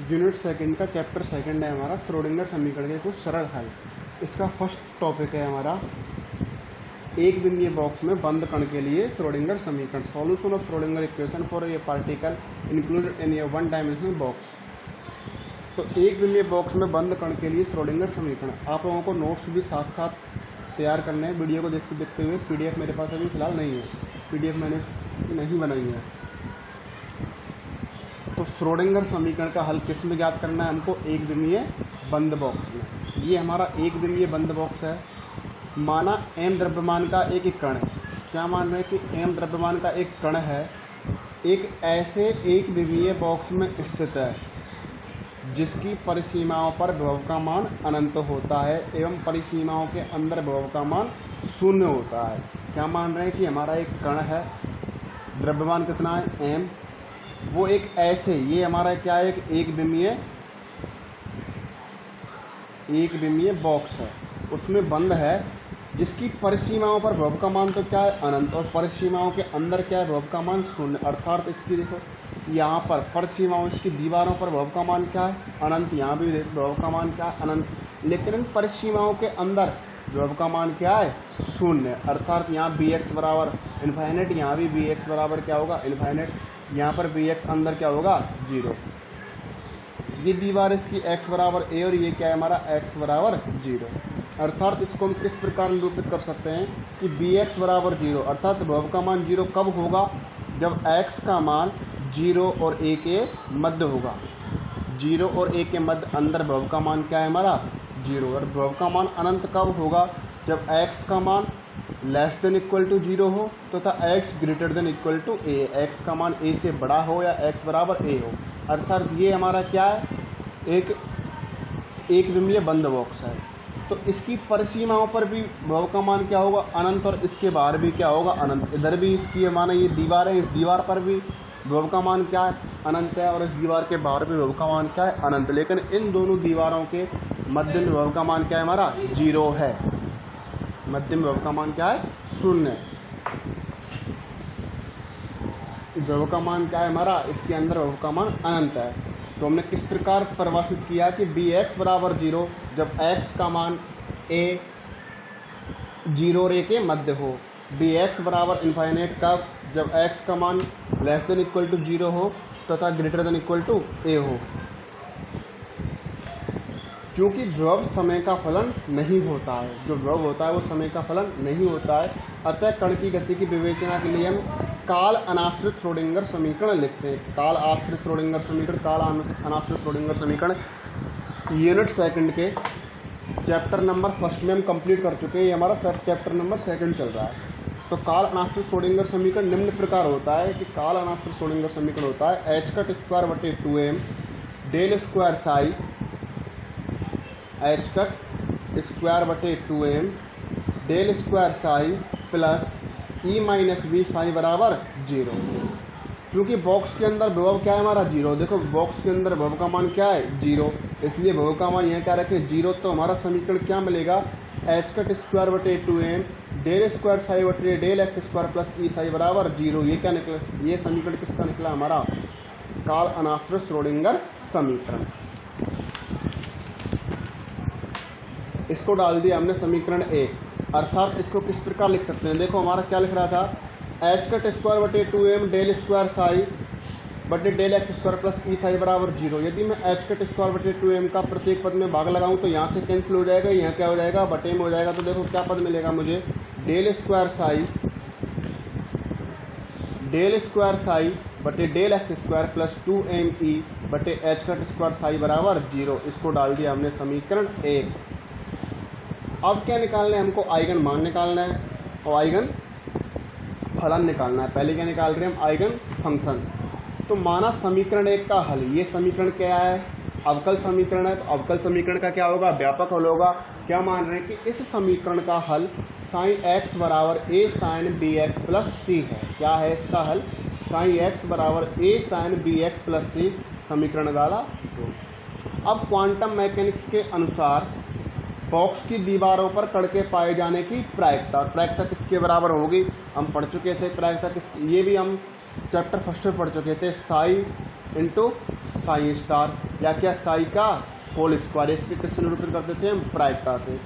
Unit second का chapter second है हमारा श्रोडिंगर समीकरण के कुछ सरल हल। इसका फर्स्ट टॉपिक है हमारा एक बिंदीय बॉक्स में बंद कण के लिए श्रोडिंगर समीकरण, solution of Schrodinger equation for a particle included in A one dimensional box. तो एक बिंदीय बॉक्स में बंद कण के लिए श्रोडिंगर समीकरण, आप लोगों को नोट्स भी साथ साथ तैयार करने हैं। वीडियो को देखते हुए पीडीएफ मेरे पास अभी फिलहाल नहीं है, पीडीएफ मैंने नहीं बनाई है। तो श्रोडिंगर समीकरण का हल किस में ज्ञात करना है हमको? एक बिंदीय बंद बॉक्स में। ये हमारा एक बिंदीय बंद बॉक्स है। माना m द्रव्यमान का एक कण है। क्या मान रहे हैं कि m द्रव्यमान का एक कण है, एक ऐसे एक बिंदीय बॉक्स में स्थित है जिसकी परिसीमाओं पर विभव का मान अनंत होता है एवं परिसीमाओं के अंदर विभव का मान शून्य होता है। क्या मान रहे हैं कि हमारा एक कण है, द्रव्यमान कितना है m, वो एक ऐसे, ये हमारा क्या है, एक बिंदीय बॉक्स है, उसमें बंद है जिसकी परिसीमाओं पर विभव का मान तो क्या है, अनंत, और परिसीमाओं के अंदर क्या है, विभव का मान शून्य। अर्थात इसकी देखो यहाँ पर परिसीमाओं, इसकी दीवारों पर विभव का मान क्या है, अनंत, यहाँ भी विभव का मान क्या है, अनंत, लेकिन इन परिसीमाओं के अंदर विभव का मान क्या है, शून्य। अर्थात यहाँ बी एक्स बराबर इन्फाइनेट, यहाँ भी बी एक्स बराबर क्या होगा, इन्फाइनेट, यहाँ पर बी एक्स अंदर क्या होगा, जीरो। ये दीवार इसकी x बराबर a और ये क्या है हमारा x बराबर जीरो। अर्थात इसको हम किस प्रकार निरूपित कर सकते हैं कि बी एक्स बराबर जीरो, अर्थात विभव का मान जीरो कब होगा, जब x का मान जीरो और a के मध्य होगा। जीरो और a के मध्य अंदर विभव का मान क्या है हमारा, जीरो। और विभव का मान अनंत कब होगा, जब x का मान less than equal to zero हो तथा x greater than equal to a, x का मान a से बड़ा हो या x बराबर a हो। अर्थात ये हमारा क्या है, एक बिंदीय बंद बॉक्स है। तो इसकी परिसीमाओं पर भी विभव का मान क्या होगा, अनंत, और इसके बाहर भी क्या होगा, अनंत। इधर भी इसकी माना ये दीवार है, इस दीवार पर भी विभव का मान क्या है, अनंत है, और इस दीवार के बाहर भी विभव का मान क्या है, अनंत। लेकिन इन दोनों दीवारों के मध्य में विभव का मान क्या है हमारा, जीरो है। मध्य में विभव का मान क्या है, शून्य। विभव का मान क्या है हमारा, इसके अंदर विभव का मान अनंत है। तो हमने किस प्रकार परिभाषित किया कि बी एक्स बराबर जीरो, जब x का मान a जीरो और a के मध्य हो। बी एक्स बराबर इन्फाइनेट कब, जब x का मान less than equal to zero हो तथा greater than equal to a हो। क्योंकि विभव समय का फलन नहीं होता है, जो विभव होता है वो समय का फलन नहीं होता है, अतः कण की गति की विवेचना के लिए हम काल अनाश्रित श्रोडिंगर समीकरण लिखते हैं। काल आश्रित श्रोडिंगर समीकरण, काल अनाश्रित श्रोडिंगर समीकरण यूनिट सेकंड के चैप्टर नंबर फर्स्ट में हम कंप्लीट कर चुके हैं। ये हमारा चैप्टर नंबर सेकंड चल रहा है। तो काल अनाश्रित श्रोडिंगर समीकरण निम्न प्रकार होता है कि काल अनाश्रित श्रोडिंगर समीकरण होता है एच कट स्क्वायर बटे 2m del square psi, H cut square बटे 2m del square psi plus E minus B psi बराबर जीरो। क्योंकि बॉक्स के अंदर विभव क्या है हमारा, जीरो। देखो बॉक्स के अंदर विभव का मान क्या है, जीरो, इसलिए विभव का मान यहाँ क्या रखें, जीरो। तो हमारा समीकरण क्या मिलेगा, एच कट स्क्वायर बटे 2m डेल स्क्वायर साई बटे डेल एक्स स्क्वायर प्लस ई साई बराबर जीरो। ये क्या निकला, ये समीकरण किसका निकला हमारा, काल अनाश्रित श्रोडिंगर समीकरण। इसको डाल दिया हमने समीकरण ए। अर्थात इसको किस प्रकार लिख सकते हैं, देखो हमारा क्या लिख रहा था, एच कट स्क्वायर बटे 2m डेल स्क्वायर साई बटे डेल एक्स स्क्वायर प्लस ई साई बराबर जीरो। यदि मैं एच कट स्क्वायर बटे 2m का प्रत्येक पद में भाग लगाऊं तो यहाँ से कैंसिल हो जाएगा, यहाँ क्या हो जाएगा, बटे में हो जाएगा। तो देखो क्या पद मिलेगा मुझे, डेल स्क्वायर साई बटे del x square plus 2me बटे एच कट स्क्वायर साई बराबर जीरो। इसको डाल दिया हमने समीकरण ए। अब क्या निकालना है हमको, आइगन मान निकालना है और आइगन फलन निकालना है। पहले क्या निकाल रहे हैं हम, आइगन फंक्शन। तो माना समीकरण एक का हल, ये समीकरण क्या है, अवकल समीकरण है। तो अवकल समीकरण का क्या होगा, व्यापक हल होगा। क्या मान रहे हैं कि इस समीकरण का हल साइन एक्स बराबर ए sine B x plus C है। क्या है इसका हल, साइन एक्स बराबर ए साइन बी एक्स प्लस सी, समीकरण डाला 2। अब क्वांटम मैकेनिक्स के अनुसार बॉक्स की दीवारों पर कण के पाए जाने की प्रायिकता किसके बराबर होगी, हम पढ़ चुके थे। प्रायिकता किस, ये भी हम चैप्टर फर्स्ट में पढ़ चुके थे। साई इंटू साई स्टार, या क्या साई का होल स्क्वायर, इसके किससे निरूपित कर देते हैं हम, प्रायिकता से।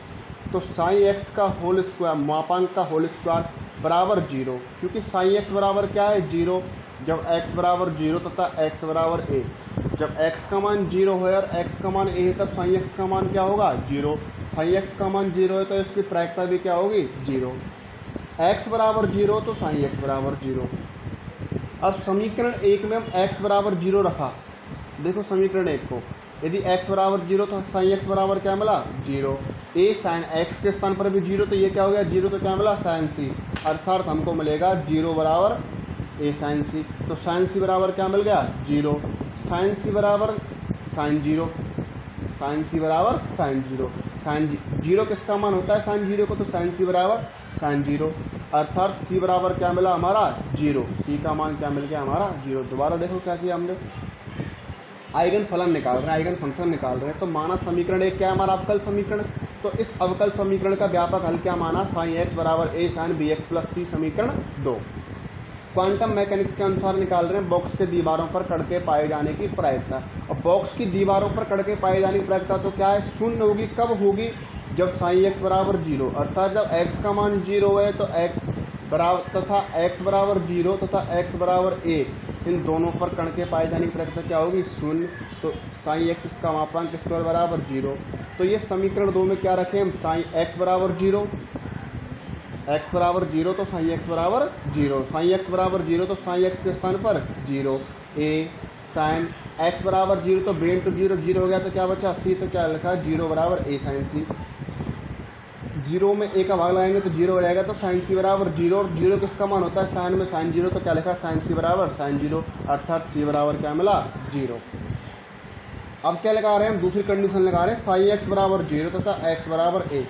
तो साई एक्स का होल स्क्वायर, मापांक का होल स्क्वायर बराबर 0, क्योंकि साई एक्स बराबर क्या है 0। जब x बराबर 0 तथा x बराबर a, जब x का मान 0 है और x का मान a है तब साई x का मान क्या होगा 0। साई x का मान 0 है तो इसकी प्रायिकता भी क्या होगी 0। x बराबर 0 तो साई x बराबर 0। अब समीकरण 1 में हम x बराबर 0 रखा, देखो समीकरण 1 को, यदि x बराबर 0 तो साई x बराबर क्या मिला 0। a साइन x के स्थान पर भी 0 तो ये क्या हो गया 0, तो क्या मिला साइन c, अर्थात हमको मिलेगा 0 बराबर a साइन c। तो साइन c बराबर क्या मिल गया 0, साइन c बराबर साइन 0, साइन c बराबर साइन 0। साइन 0 किसका मान होता है साइन 0 को, तो साइन c बराबर साइन 0, अर्थात c बराबर क्या मिला हमारा 0, c का मान क्या मिल गया हमारा 0। दोबारा देखो क्या किया हमने, आइगन फलन निकाल रहे हैं, आइगन फंक्शन निकाल रहे हैं। तो माना समीकरण 1 क्या है हमारा अवकल समीकरण, तो इस अवकल समीकरण का व्यापक हल क्या माना, साइन एक्स बराबर a sine B x plus c, समीकरण 2। क्वांटम मैकेनिक्स के अनुसार निकाल रहे हैं बॉक्स के दीवारों पर कण के पाए जाने की प्रायिकता। और बॉक्स की दीवारों पर कण के पाए जाने की प्रायिकता तो क्या है, शून्य होगी। कब होगी, जब साई एक्स बराबर 0, अर्थात जब x का मान 0 है तो x बराबर तथा x बराबर 0 तथा x बराबर a, इन दोनों पर कण के पाए जाने की प्रायिकता क्या होगी 0। तो साई एक्स का मापांक स्क्वायर बराबर 0। तो ये समीकरण 2 में क्या रखें हम, साई एक्स बराबर 0, x बराबर 0 तो साई एक्स बराबर 0, साई एक्स बराबर 0 तो साई एक्स के स्थान पर 0, a साइन x बराबर 0 तो b इंटू 0 0 हो गया, तो क्या बचा c, तो क्या लिखा 0 बराबर a साइन c। 0 में a का भाग लगाएंगे तो 0 हो जाएगा, तो साइन c बराबर 0, और 0 किसका मान होता है साइन में साइन 0, तो क्या लिखा साइन c बराबर साइन 0, अर्थात c बराबर क्या मिला 0। अब क्या लगा रहे हैं हम, दूसरी कंडीशन लगा रहे हैं, साई एक्स बराबर 0 तथा x बराबर a।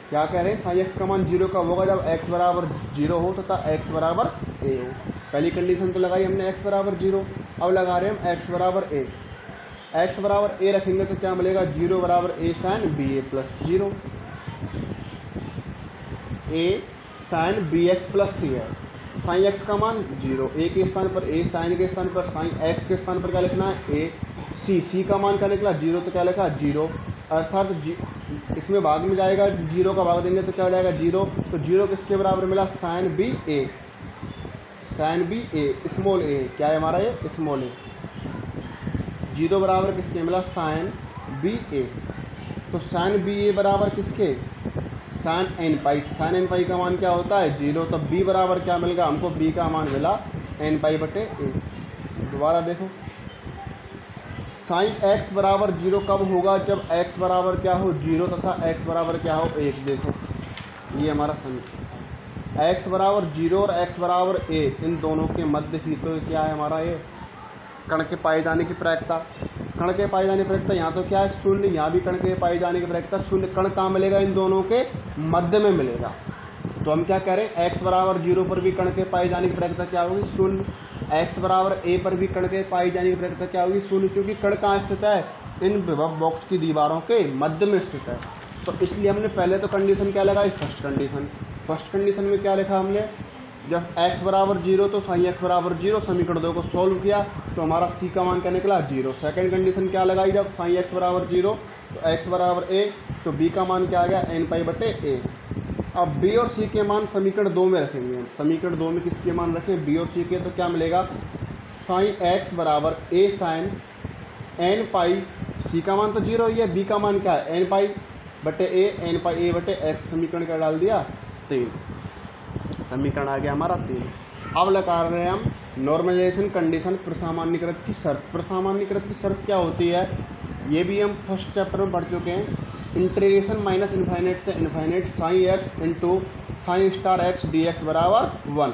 क्या कह रहे हैं, साई एक्स का मान 0 कब होगा, जब x बराबर 0 हो तथा x बराबर a हो। पहली कंडीशन तो लगाई हमने x बराबर 0, अब लगा रहे हैं हम x बराबर a। x बराबर a रखेंगे तो क्या मिलेगा 0 बराबर a sine B A plus 0, a sine B x plus C है। साइन x का मान 0, a के स्थान पर a, साइन के स्थान पर साइन, x के स्थान पर क्या लिखना है a, c का मान क्या निकला 0, तो क्या लिखा 0, अर्थात इसमें भाग में जाएगा 0 का भाग देंगे तो क्या हो जाएगा 0। तो 0 किसके बराबर मिला, sine B A, sine B A small a, क्या है हमारा ये स्मॉल a। 0 बराबर किसके मिला, साइन बी ए। तो साइन बी ए बराबर किसके, sign n pi, sign n पाई का मान क्या होता है 0, तो b बराबर क्या मिल गया हमको, b का मान मिला एन पाई बटे ए। दोबारा देखो, साइन x बराबर 0 कब होगा, जब x बराबर क्या हो 0 तथा x बराबर क्या हो 1। देखो ये हमारा समीकरण, x बराबर 0 और x बराबर a, इन दोनों के मध्य ही तो क्या है हमारा ये कण के पाए जाने की प्रायिकता। कण के पाए जाने की प्रायिकता यहाँ तो क्या है 0, यहाँ भी कण के पाए जाने की प्रायिकता 0। कण कहाँ मिलेगा, इन दोनों के मध्य में मिलेगा। तो हम क्या कह रहे हैं, x बराबर 0 पर भी कण के पाए जाने की प्रायिकता क्या होगी 0, x बराबर a पर भी कण के पाई जाने की प्रायिकता क्या होगी 0, क्योंकि कण कहाँ स्थित है, इन विभव बॉक्स की दीवारों के मध्य में स्थित है। तो इसलिए हमने पहले तो कंडीशन क्या लगाई, फर्स्ट कंडीशन। फर्स्ट कंडीशन में क्या लिखा हमने, जब x बराबर 0 तो साई x बराबर 0, समीकरण 2 को सॉल्व किया तो हमारा c का मान क्या निकला 0। सेकंड कंडीशन क्या लगाई, जब साई x बराबर 0 तो x बराबर a, तो b का मान क्या आ गया एन पाई बटे a। अब b और c के मान समीकरण 2 में रखेंगे हम। समीकरण 2 में किसके मान रखें, b और c के, तो क्या मिलेगा साइन x बराबर a sine n pi, c का मान तो 0 ही है, b का मान क्या है एन पाई बटे a, एन पाई a बटे x। समीकरण क्या डाल दिया 3, समीकरण आ गया हमारा 3। अब लगा रहे हैं हम नॉर्मलाइजेशन कंडीशन, प्रसामान्यीकृत की शर्त। प्रसामान्यीकृत की शर्त क्या होती है, ये भी हम फर्स्ट चैप्टर में पढ़ चुके हैं। इंटीग्रेशन माइनस इन्फाइनेट से infinite sine x into sine star x D x बराबर 1।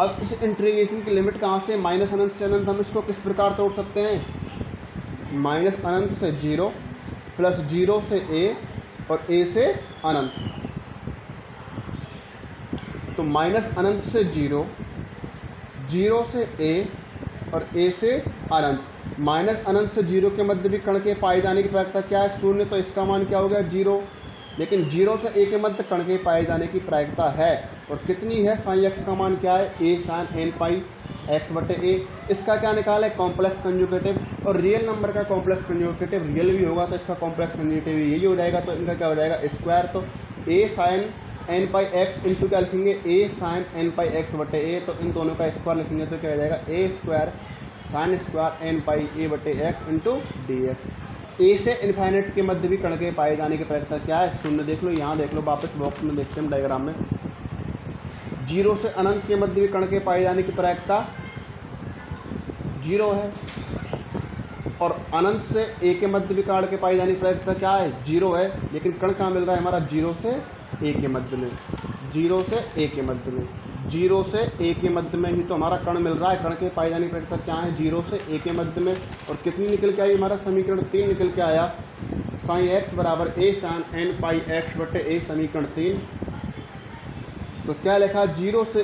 अब इस इंटीग्रेशन की लिमिट कहाँ से, माइनस अनंत से अनंत। हम इसको किस प्रकार तोड़ सकते हैं, माइनस अनंत से 0, प्लस 0 से a और a से अनंत। तो माइनस अनंत से 0, 0 से a और a से अनंत। माइनस अनंत से 0 के मध्य भी कण के पाए जाने की प्रायिकता क्या है 0, तो इसका मान क्या हो गया 0। लेकिन 0 से a के मध्य कण के पाए जाने की प्रायिकता है, और कितनी है, साइन x का मान क्या है a sine n pi. X बटे ए। इसका क्या निकाला है, कॉम्प्लेक्स कंजुगेटिव, और रियल नंबर का कॉम्प्लेक्स कंजुगेटिव रियल भी होगा तो इसका कॉम्प्लेक्स कंजुगेटिव यही हो जाएगा, तो इनका क्या हो जाएगा स्क्वायर। तो ए sign n pi x into क्या लिखेंगे, ए साइन एन पाई एक्स बटे ए, तो इन दोनों का स्क्वायर लिखेंगे तो क्या हो जाएगा ए square sine square N pi ए बटे एक्स इंटू डी एक्स। ए से इन्फाइनेट के मध्य भी कण के पाए जाने की प्रायिकता क्या है, शून्य। देख लो यहाँ, देख लो वापस बॉक्स में देखते हैं डायग्राम में, 0 से अनंत के मध्य भी कण के पाए जाने की प्रायिकता 0 है, और अनंत से ए के मध्य भी कण के पाए जाने की प्रायिकता क्या है, 0 है। लेकिन कण कहाँ मिल रहा है हमारा, 0 से ए के मध्य में, 0 से ए के मध्य में, 0 से ए के मध्य में ही तो हमारा कण मिल रहा है। कण के पाए जाने की प्रायिकता क्या है, 0 से ए के मध्य में। और कितनी निकल के आई, हमारा समीकरण 3 निकल के आया, साइन एक्स बराबर ए साइन एन पाई एक्स बटे ए, समीकरण 3। तो क्या लिखा, 0 से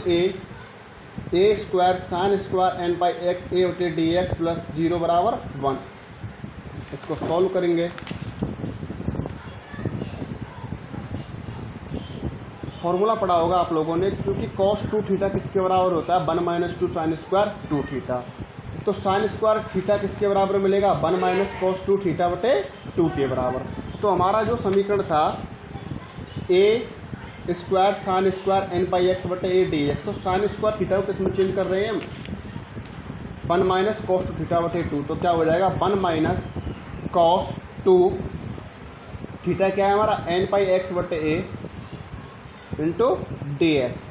ए square sine square N pi x ए बटे डी एक्स प्लस 0 बराबर 1। इसको सॉल्व करेंगे, फॉर्मूला पढ़ा होगा आप लोगों ने, क्योंकि cos 2 थीटा किसके बराबर होता है, 1 माइनस 2 साइन स्क्वायर 2 थीटा। तो साइन स्क्वायर थीटा किसके बराबर मिलेगा, 1 माइनस cos 2 थीटा बटे 2 के बराबर। तो हमारा जो समीकरण था ए square sine square N pi x बटे ए डी एक्स, तो साइन स्क्वायर थीटा को किसमें चेंज कर रहे हैं हम, 1 माइनस cos 2 थीटा बटे 2। तो क्या हो जाएगा, 1 माइनस cos 2 थीटा क्या है हमारा, एन पाई एक्स बटे ए इंटू डी एक्स।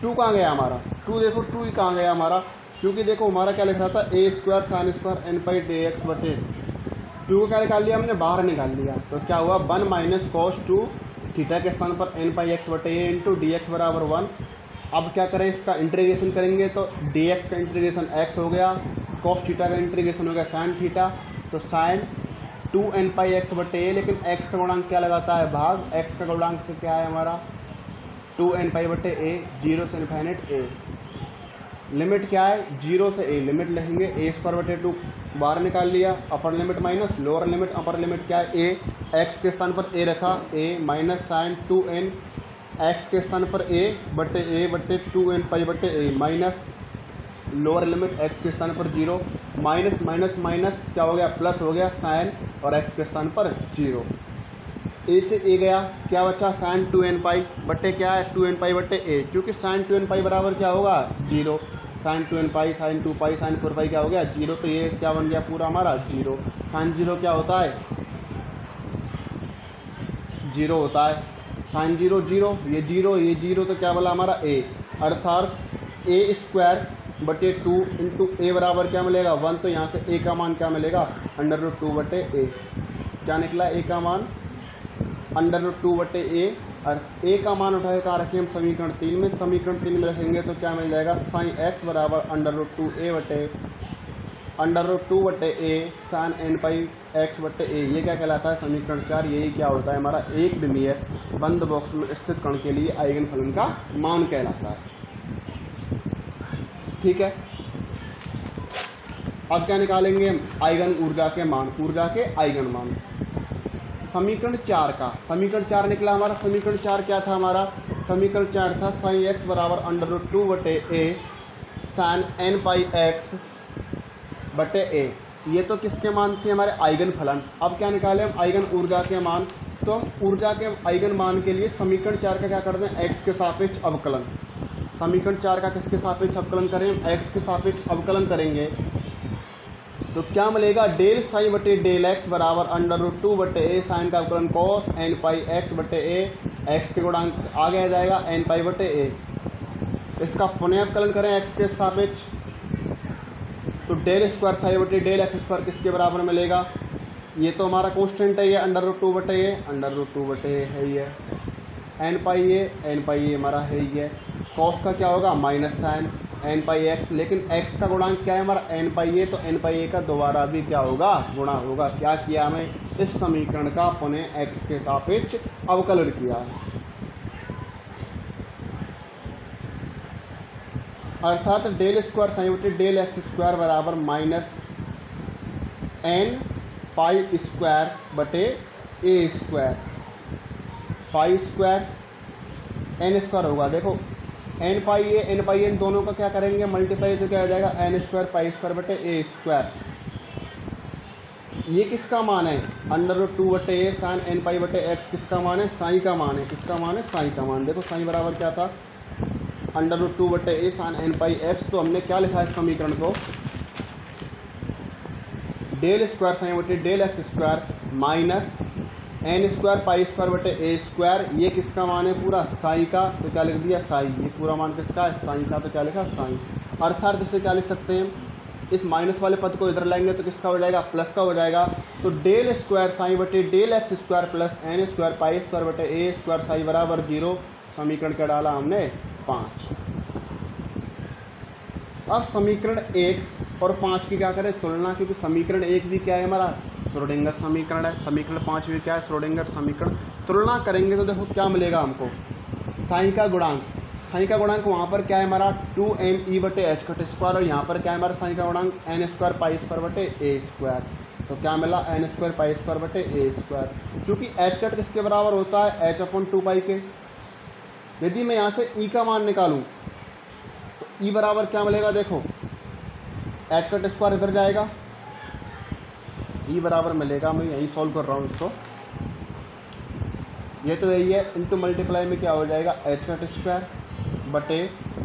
2 कहाँ गया हमारा, 2 देखो 2 ही कहाँ गया हमारा, क्योंकि देखो हमारा क्या लिख रहा था, ए स्क्वायर साइन स्क्वायर एन पाई डी एक्स बटे 2 को क्या निकाल लिया हमने, बाहर निकाल लिया। तो क्या हुआ, 1 माइनस cos 2 थीटा के स्थान पर एन पाई एक्स बटे ए इंटू डी एक्स बराबर 1। अब क्या करें, इसका इंटीग्रेशन करेंगे तो डी एक्स का इंटीग्रेशन एक्स हो गया, cos थीटा का इंटीग्रेशन हो गया साइन थीटा, तो साइन 2 एन पाई एक्स बटे ए। लेकिन एक्स का गुणांक क्या लगाता है, भाग, एक्स का गुणांक क्या है हमारा 2 एन पाई बटे ए, 0 से इन्फाइनेट ए। लिमिट क्या है, 0 से ए, लिमिट लिखेंगे ए स्क्वायर बटे 2 बाहर निकाल लिया, upper limit minus lower limit, upper limit क्या है ए, एक्स के स्थान पर ए रखा, ए माइनस साइन 2 एन एक्स के स्थान पर ए बटे 2 एन पाई बटे ए, माइनस लोअर लिमिट एक्स के स्थान पर 0, माइनस माइनस माइनस क्या हो गया, प्लस हो गया साइन, और एक्स के स्थान पर 0। ए से ए गया, क्या बचा, साइन 2 एन पाई बटे क्या है 2 एन पाई बटे ए, क्योंकि साइन 2 एन पाई बराबर क्या होगा 0, sine 2 n pi sine 2 pi sine 4 pi क्या हो गया 0, तो ये क्या बन गया पूरा हमारा 0। साइन 0 क्या होता है, 0 होता है, साइन 0 0, ये 0 तो क्या बोला हमारा ए, अर्थात ए स्क्वायर बटे 2 इंटू ए बराबर क्या मिलेगा 1। तो यहाँ से ए का मान क्या मिलेगा, √2 बटे ए। क्या निकला, ए का मान √2 बटे ए, और ए का मान उठाए कहाँ रखें हम, समीकरण 3 में। समीकरण 3 में रखेंगे तो क्या मिल जाएगा, साइन एक्स बराबर √2 ए बटे √2 बटे ए साइन एन पाई एक्स बटे ए। ये क्या कहलाता है, समीकरण 4। यही क्या होता है हमारा एक विमीय बंद बॉक्स में स्थित कण के लिए आइगन फलन का मान कहलाता है। ठीक है, अब क्या निकालेंगे हम, आइगन ऊर्जा के मान, ऊर्जा के आइगन मान। समीकरण 4 का, समीकरण 4 निकला हमारा। समीकरण 4 क्या था हमारा, समीकरण 4 था साइन एक्स बराबर √2 बटे ए साइन एन पाई एक्स बटे ए। ये तो किसके मान थे, हमारे आइगन फलन। अब क्या निकाले हम, आइगन ऊर्जा के मान। तो ऊर्जा के आइगन मान के लिए समीकरण 4 का क्या करते हैं, एक्स के सापेक्ष अवकलन। समीकरण 4 का किसके सापेक्ष अवकलन करें, एक्स के सापेक्ष अवकलन करेंगे तो क्या मिलेगा, डेल साइन बटे डेल एक्स बराबर √2 बटे ए साइन का अवकलन कॉस एन पाई एक्स बटे ए, एक्स के गुणांक आगे आ जाएगा एन पाई बटे ए। इसका पुनः अवकलन करें एक्स के सापेक्ष तो डेल स्क्वायर साइन बटे डेल एक्स स्क्वायर किसके बराबर मिलेगा, ये तो हमारा कॉन्स्टेंट है, ये √2 बटे ए, √2 बटे ए है ये, एन पाई ए हमारा है ये। कॉस का क्या होगा, minus sign n pi x, लेकिन एक्स का गुणांक क्या है हमारा एन पाई ए, तो एन पाई ए का दोबारा भी क्या होगा, गुणा होगा। क्या किया हमें, इस समीकरण का पुनः एक्स के सापेक्ष अवकलन किया। अर्थात डेल स्क्वायर साइन बटे डेल एक्स स्क्वायर बराबर माइनस एन पाई स्क्वायर बटे ए square, pi square N square होगा। देखो N pi A N pi N दोनों का क्या करेंगे मल्टीप्लाई, तो क्या हो जाएगा एन स्क्वायर पाई स्क्वायर बटे ए स्क्वायर। ये किसका मान है √2/a साइन एन पाई बटे एक्स, किसका मान है साई का मान है, किसका मान है साई का मान। देखो साई बराबर क्या था √2/a sign n pi x, तो हमने क्या लिखा है इस समीकरण को डेल स्क्वायर साइन बटे del x square minus n square pi square बटे ए स्क्वायर। ये किसका मान है पूरा साई का, तो क्या लिख दिया साई। ये पूरा मान किसका है साई का, तो क्या लिखा साई। अर्थात इसे क्या लिख सकते हैं, इस माइनस वाले पद को इधर लाएंगे तो किसका हो जाएगा प्लस का हो जाएगा। तो डेल स्क्वायर साई बटे del x square plus n square pi square बटे ए स्क्वायर साई बराबर 0। समीकरण क्या डाला हमने 5। अब समीकरण 1 और 5 की क्या करें तुलना, क्योंकि समीकरण 1 भी क्या है हमारा श्रोडिंगर समीकरण है, समीकरण 5 भी क्या है श्रोडिंगर समीकरण। तुलना करेंगे तो देखो क्या मिलेगा हमको साई का गुणांक, साई का गुणांक वहाँ पर क्या है हमारा 2me बटे एच कट स्क्वायर, और यहाँ पर क्या है हमारा साई का गुणांक एन स्क्वायर पाई स्क्वायर बटे ए स्क्वायर। तो क्या मिला एन स्क्वायर पाई स्क्वायर बटे ए स्क्वायर। चूँकि एच कट किसके बराबर होता है h/2 के। यदि मैं यहाँ से ई का मान निकालूँ तो ई बराबर क्या मिलेगा, देखो एच कट स्क्वायर इधर जाएगा, ई बराबर मिलेगा, मैं यही सॉल्व कर रहा हूँ इसको, ये तो यही है, इनटू मल्टीप्लाई में क्या हो जाएगा एच कट स्क्वायर बटे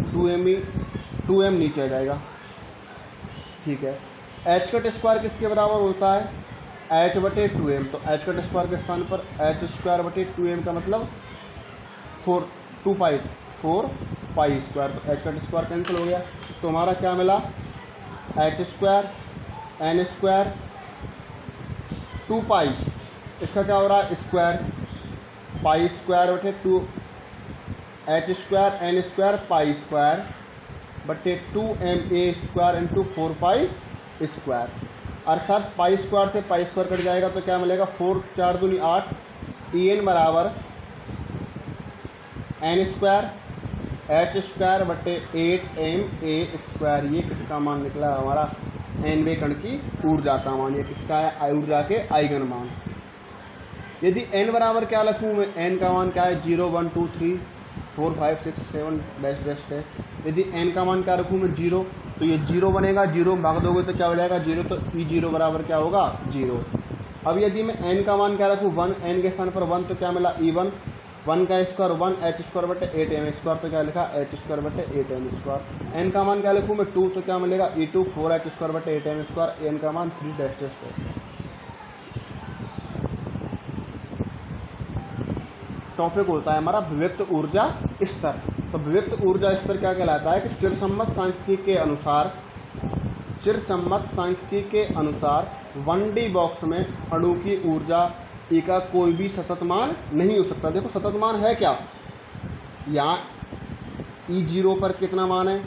2m नीचे आ जाएगा, ठीक है। एच कट स्क्वायर किसके बराबर होता है h बटे 2m, तो एच कट स्क्वायर के स्थान पर एच स्क्वायर बटे 2m का मतलब 4 पाई स्क्वायर, तो एच कट स्क्वायर कैंसिल हो गया। तो हमारा क्या मिला एच स्क्वायर एन स्क्वायर 2 पाई, इसका क्या हो रहा है स्क्वायर पाई स्क्वायर बटे 2 h square N square pi square बटे 2ma square into 4 pi square. अर्थात पाई स्क्वायर से पाई स्क्वायर कट जाएगा तो क्या मिलेगा 4 4 दूनी 8 en बराबर एन स्क्वायर एच स्क्वायर बटे 8ma स्क्वायर। ये किसका मान निकला हमारा nवें कण की ऊर्जा का मान, ये किसका है ऊर्जा के आइगन मान। यदि n बराबर क्या रखूँ मैं, n का मान क्या है 0 1 2 3 4 5 6 7 डैश डैश डैश। यदि n का मान क्या रखूँ मैं 0, तो ये 0 बनेगा, 0 भाग दोगे तो क्या हो जाएगा 0, तो e0 बराबर क्या होगा 0। अब यदि मैं n का मान क्या रखूँ 1, n के स्थान पर 1, तो क्या मिला e1, 1 का स्क्वायर 1 एच स्क्वायर बटे 8m स्क्वायर, तो क्या लिखा एच स्क्वायर बटे 8m स्क्वायर। n का मान क्या लिखूँ मैं 2, तो क्या मिलेगा e2 4h स्क्वायर बटे 8m स्क्वायर, n का मान 3 डैश डैश डैश। टॉपिक होता है हमारा विविक्त ऊर्जा स्तर। तो विविक्त ऊर्जा स्तर क्या कहलाता है कि चिरसम्मत सांख्यिकी के अनुसार 1D बॉक्स में अणु की ऊर्जा E का कोई भी सतत मान नहीं हो सकता। देखो सतत मान है क्या, यहाँ E0 पर कितना मान है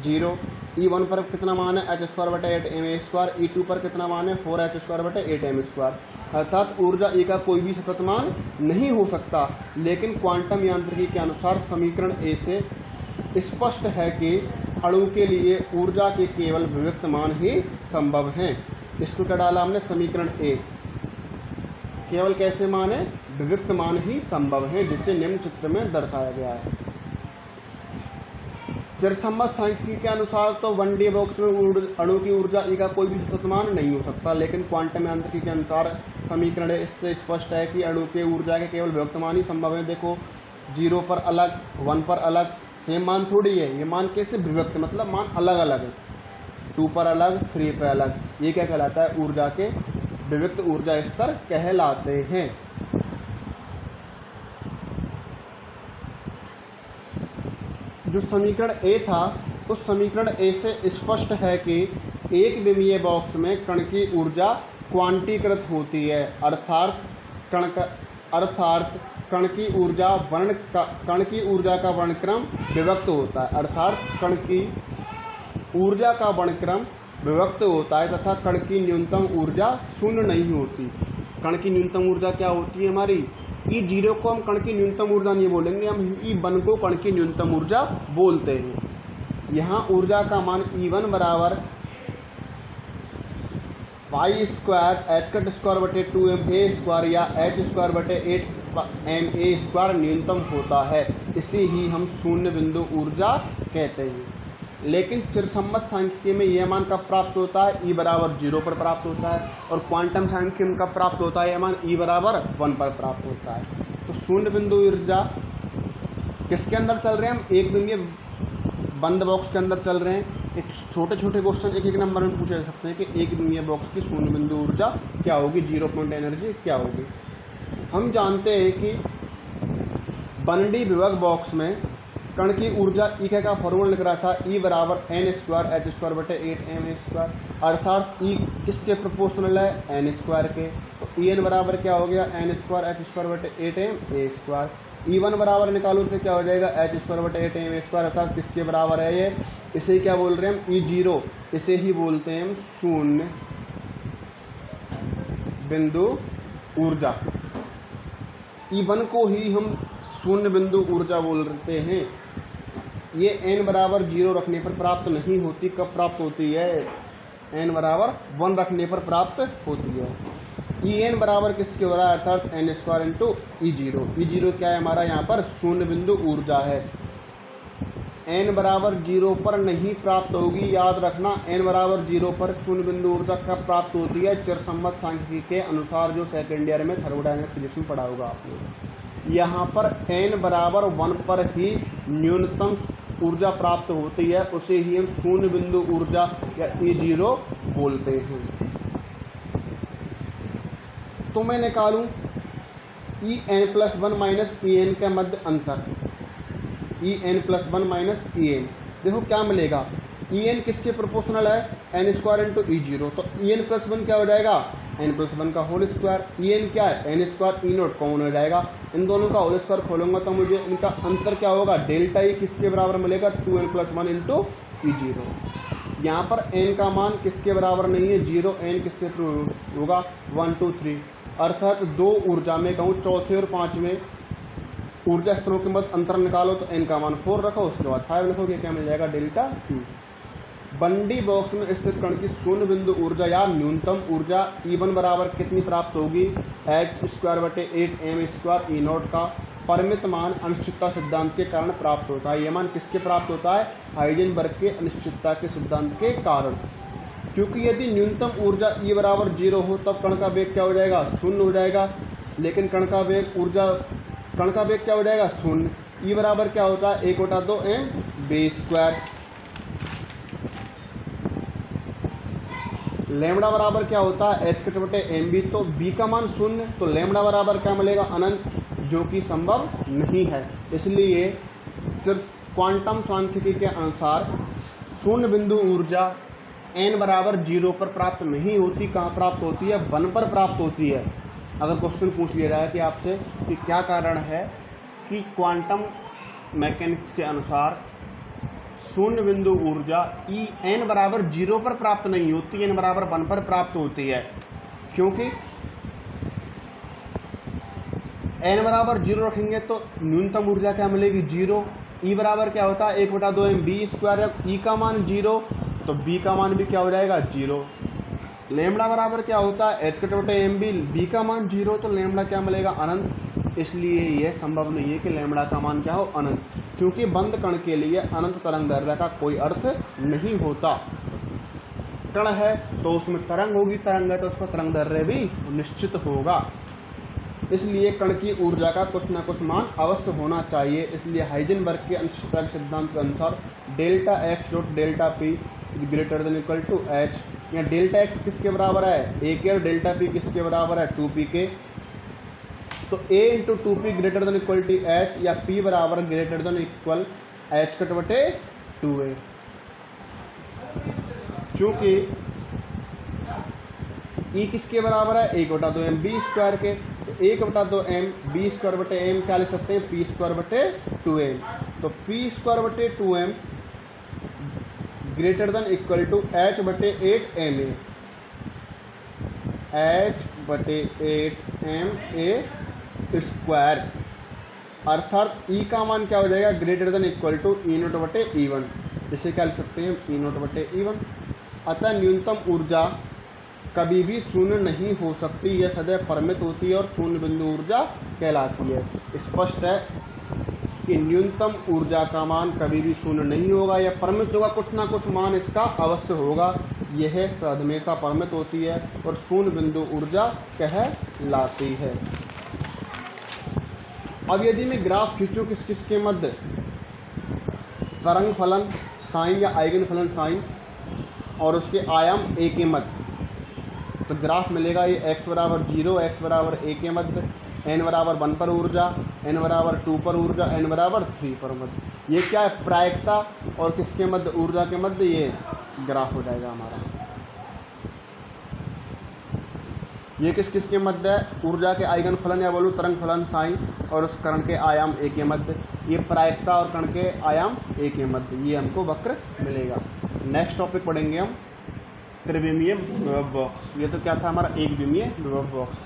0, E1 पर कितना मान है h स्क्वायर बटे 8m स्क्वायर, E2 पर कितना मान है 4h स्क्वायर बटे 8m स्क्वायर। अर्थात ऊर्जा E का कोई भी सतत मान नहीं हो सकता। लेकिन क्वांटम यांत्रिकी के अनुसार समीकरण ए से स्पष्ट है कि अणु के लिए ऊर्जा के केवल विविक्त मान ही संभव हैं। इसको क्या डाला हमने समीकरण ए, केवल कैसे मान है विविक्त मान ही संभव है, जिसे निम्न चित्र में दर्शाया गया है। चिरसम्मत सांख्यिकी के अनुसार तो 1D बॉक्स में अणु की ऊर्जा E का कोई भी सतत मान नहीं हो सकता। लेकिन क्वांटम यांत्रिकी के अनुसार समीकरण इससे स्पष्ट है कि अणु के ऊर्जा के केवल विविक्त मान ही संभव है। देखो 0 पर अलग 1 पर अलग सेम मान थोड़ी है, ये मान कैसे विविक्त मतलब मान अलग अलग है, 2 पर अलग 3 पर अलग। ये क्या कहलाता है ऊर्जा के विविक्त ऊर्जा स्तर कहलाते हैं। जो समीकरण ए था उस समीकरण ए से स्पष्ट है कि एक विमीय बॉक्स में कण की ऊर्जा क्वांटीकृत होती है। अर्थात कण की ऊर्जा का वर्णक्रम विभक्त होता है। अर्थात कण की ऊर्जा का वर्णक्रम विभक्त होता है तथा कण की न्यूनतम ऊर्जा शून्य नहीं होती। कण की न्यूनतम ऊर्जा क्या होती है हमारी E0 को हम कण की न्यूनतम ऊर्जा नहीं बोलेंगे, हम E1 को कण की न्यूनतम ऊर्जा बोलते हैं। यहाँ ऊर्जा का मान E1 बराबर pi square H cut square बटे 2ma स्क्वायर या h स्क्वायर बटे 8ma स्क्वायर न्यूनतम होता है। इसे ही हम शून्य बिंदु ऊर्जा कहते हैं। लेकिन चिरसम्मत सांख्यिकी में यह मान कब प्राप्त होता है? E बराबर 0 पर प्राप्त होता है। और क्वांटम सांख्यिकी में कब प्राप्त होता है यह मान? E बराबर 1 पर प्राप्त होता है। तो शून्य बिंदु ऊर्जा किसके अंदर चल रहे हैं हम? एक बिंदु बंद बॉक्स के अंदर चल रहे हैं। एक छोटे छोटे क्वेश्चन एक एक नंबर में पूछे जा सकते हैं कि एक बिंदु बॉक्स की शून्य बिंदु ऊर्जा क्या होगी, 0 पॉइंट एनर्जी क्या होगी। हम जानते हैं कि 1D विभव बॉक्स में कण की ऊर्जा ई का फॉर्मूला लिख रहा था, E बराबर n²h²/8m², अर्थात E किसके प्रोपोर्शनल है? n² के। तो En बराबर क्या हो गया? n²h²/8ma²। E1 बराबर निकालो तो क्या हो जाएगा? h²/8ma², अर्थात किसके बराबर है ये? इसे क्या बोल रहे हैं हम? E0। इसे ही बोलते हैं हम शून्य बिंदु ऊर्जा। E1 को ही हम शून्य बिंदु ऊर्जा बोलते हैं। ये n बराबर 0 रखने पर प्राप्त नहीं होती। कब प्राप्त होती है? n बराबर 1 रखने पर प्राप्त होती है। En बराबर किसके हो रहा है? अर्थात n² इंटू E0। E0 क्या है हमारा? यहाँ पर शून्य बिंदु ऊर्जा है। n बराबर 0 पर नहीं प्राप्त होगी, याद रखना। n बराबर 0 पर शून्य बिंदु ऊर्जा कब प्राप्त होती है? चिरसम्मत सांख्यिकी के अनुसार, जो सेकेंड ईयर में थर्मोडायनामिक फिजिक्स में पढ़ा होगा आपने। यहाँ पर n बराबर 1 पर ही न्यूनतम ऊर्जा प्राप्त होती है, उसे ही हम शून्य बिंदु ऊर्जा या E0 बोलते हैं। तो मैं निकालूं En+1 माइनस En के मध्य अंतर, En+1 माइनस En। देखो क्या मिलेगा? En किसके प्रोपोर्शनल है? n² into E0। तो En+1 क्या हो जाएगा? n+1 का होल स्क्वायर। En क्या है? n² E0 कॉमन हो जाएगा। इन दोनों का होल स्क्वायर खोलूंगा तो मुझे इनका अंतर क्या होगा? डेल्टा E किसके बराबर मिलेगा? 2n+1 into E0। यहाँ पर n का मान किसके बराबर नहीं है? 0। n किससे प्रूव होगा? 1 2 3। अर्थात दो ऊर्जा में कहूँ चौथे और पांचवें ऊर्जा स्तरों के मध्य अंतर निकालो तो n का मान 4 रखो, उसके बाद 5 लिखोगे, क्या मिल जाएगा? Delta E। 1D बॉक्स में स्थित कण की शून्य बिंदु ऊर्जा या न्यूनतम ऊर्जा E1 बराबर कितनी प्राप्त होगी? h²/8m² E0 का परिमित मान अनिश्चितता सिद्धांत के कारण प्राप्त होता है। यह मान किसके प्राप्त होता है? हाइजेनबर्ग के अनिश्चितता के सिद्धांत के कारण। क्योंकि यदि न्यूनतम ऊर्जा E बराबर 0 हो तब कण का वेग क्या हो जाएगा? शून्य हो जाएगा। लेकिन कण का वेग क्या हो जाएगा? शून्य। E बराबर क्या होता है? 1/2mv²। लैम्बडा बराबर क्या होता है? h/mv। तो b का मान शून्य, तो लैम्बडा बराबर क्या मिलेगा? अनंत, जो कि संभव नहीं है। इसलिए क्वांटम सांख्यिकी के अनुसार शून्य बिंदु ऊर्जा n बराबर 0 पर प्राप्त नहीं होती। कहाँ प्राप्त होती है? 1 पर प्राप्त होती है। अगर क्वेश्चन पूछ लिया जाए कि आपसे कि क्या कारण है कि क्वांटम मैकेनिक्स के अनुसार शून्य बिंदु ऊर्जा n बराबर 0 पर प्राप्त नहीं होती, n बराबर 1 पर प्राप्त होती है। क्योंकि n बराबर 0 रखेंगे तो न्यूनतम ऊर्जा क्या मिलेगी? 0। E बराबर क्या होता है? 1/2mv²। E का मान 0 तो b का मान भी क्या हो जाएगा? 0। लैम्बडा बराबर क्या होता है? h/mv। b का मान 0 तो लैम्बडा क्या मिलेगा? अनंत। इसलिए यह संभव नहीं है कि लैम्बडा का मान क्या हो? अनंत। क्योंकि बंद कण के लिए अनंत तरंग दैर्ध्य का कोई अर्थ नहीं होता। कण है तो उसमें तरंग होगी, तरंग है तो उसका तरंग दैर्ध्य भी निश्चित होगा। इसलिए कण की ऊर्जा का कुछ न कुछ मान अवश्य होना चाहिए। इसलिए हाइजेनबर्ग के अनिश्चितता के सिद्धांत के अनुसार delta x dot delta p greater than equal to h। या डेल्टा x किसके बराबर है? 1 के। और डेल्टा p किसके बराबर है? 2p के। तो a into 2p greater than equal to h या p बराबर ग्रेटर देन इक्वल h/2a। चूंकि E किसके बराबर है? 1/2mv² के। तो 1/2mv²/m क्या लिख सकते हैं? p²/2m। तो p²/2m greater than equal to h/8ma। h/8ma²। अर्थात E का मान क्या हो जाएगा? Greater than equal to E0/E1। इसे क्या लिख सकते हैं? E0/E1। अतः न्यूनतम ऊर्जा कभी भी शून्य नहीं हो सकती, यह सदैव परिमित होती है और शून्य बिंदु ऊर्जा कहलाती है। स्पष्ट है? कि न्यूनतम ऊर्जा का मान कभी भी शून्य नहीं होगा या परिमित होगा, कुछ ना कुछ मान इसका अवश्य होगा। यह हमेशा परिमित होती है और शून्य बिंदु ऊर्जा कहलाती है। अब यदि मैं ग्राफ खींचूं किस किस के मध्य, तरंग फलन साइन या आइगन फलन साइन और उसके आयाम a के मध्य, तो ग्राफ मिलेगा ये x बराबर 0, x बराबर a के मध्य, n बराबर 1 पर ऊर्जा, n बराबर 2 पर ऊर्जा, n बराबर 3 पर मध्य। ये क्या है, प्रायिकता और किसके मध्य, ऊर्जा के मध्य ये ग्राफ हो जाएगा हमारा। ये किस किस के मध्य है, ऊर्जा के आइगन फलन या बोलूँ तरंग फलन साइन और उस कण के आयाम a के मध्य, ये प्रायिकता और कण के आयाम a के मध्य, ये हमको वक्र मिलेगा। नेक्स्ट टॉपिक पढ़ेंगे हम त्रिविमीय विभव बॉक्स। ये तो क्या था हमारा एक विमीय विभव बॉक्स।